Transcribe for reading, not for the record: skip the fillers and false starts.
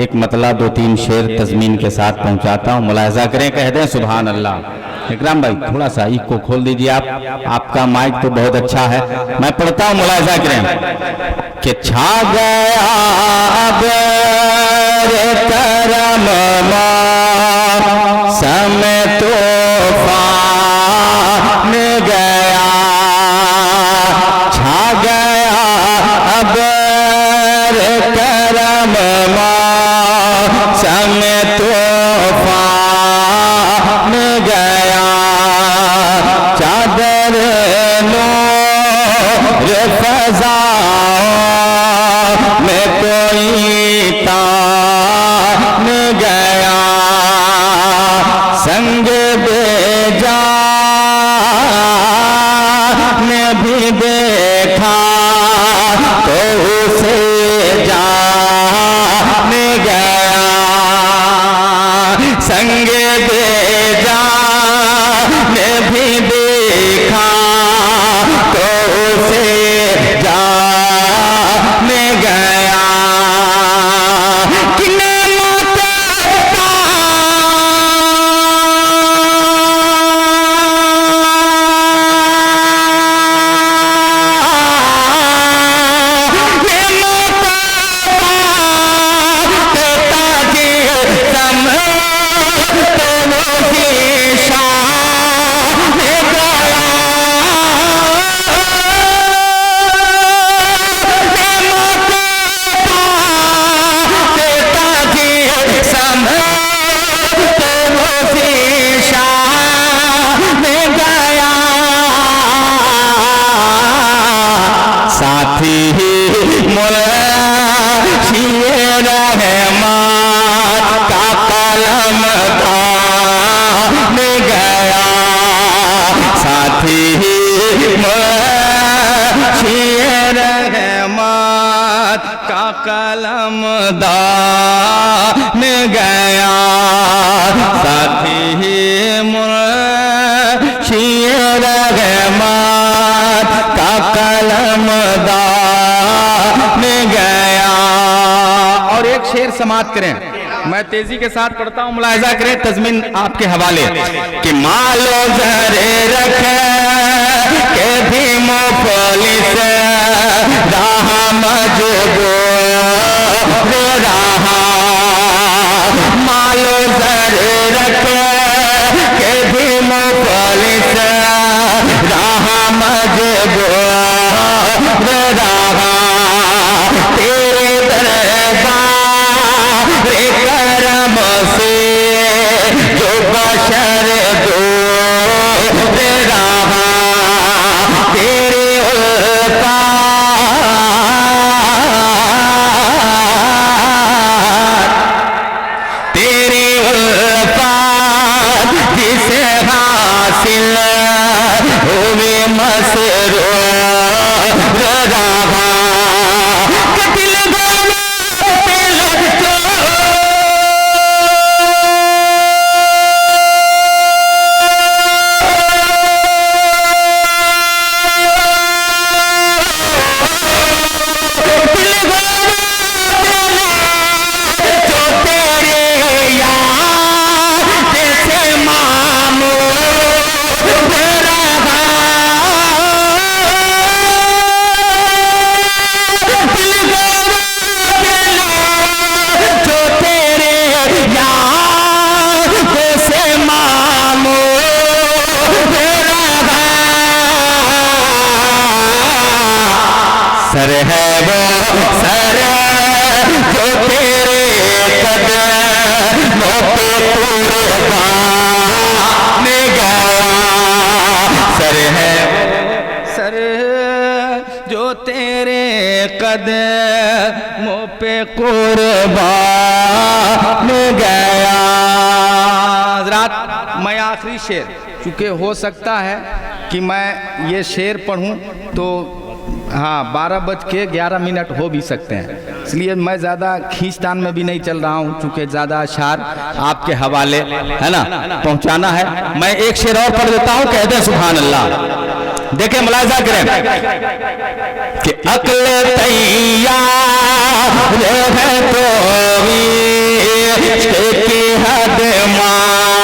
एक मतला 2-3 शेर तज़मीन के साथ पहुंचाता हूं, मुलाहिज़ा करें, कह दें सुभान अल्लाह। इकराम भाई थोड़ा सा इक को खोल दीजिए आप, आपका माइक तो बहुत अच्छा है। मैं पढ़ता हूं, मुलाहिज़ा करें कि छा गया अब रे करम समय तूफान गया, छा गया अब रे करम समय तूफान गया, चादर नूर फज़ा में कोई तान गया, संग बेजान भी देखा तो उसे जान गया, संग बेजान भी देखा तो उसे जान गया, कि साथी मुर्शिद रहमान का कलम दान गया, साथी मुर्शिद रहमान का कलम दान गया, साथी मुर्शिद रहमान का कलम दान गया। और एक शेर समाप्त करें, मैं तेजी के साथ पढ़ता हूं, मुलाहिज़ा करें, तज़मीन आपके हवाले, कि मालो ज़रे रखे के भी मुफलिस रहा मजबूर रहा, मालो ज़रे रखे के भी मुफलिस रहा मजबूर रहा, तेरे दरबार करम से जो बशर दूर रहा, तेरे उल्फात जिसे हासिल हुए मसरूर रहा, कतिल सर है वो सर जो तेरे कदमों पे कुर्बान गया, सर है सर जो तेरे कदमों पे कुर्बान गया। रात मैं आखिरी शेर, चूँकि हो सकता है कि मैं ये शेर पढ़ूं तो हाँ 12:11 हो भी सकते हैं, इसलिए मैं ज़्यादा खींचतान में भी नहीं चल रहा हूँ, चूँकि ज़्यादा अशार आपके हवाले है ना पहुँचाना है। मैं एक शेर और पढ़ देता हूँ, कह दें सुभान अल्लाह। देखें, मुलाहिजा करें कि अक्ल तैयार है तो भी की हद मान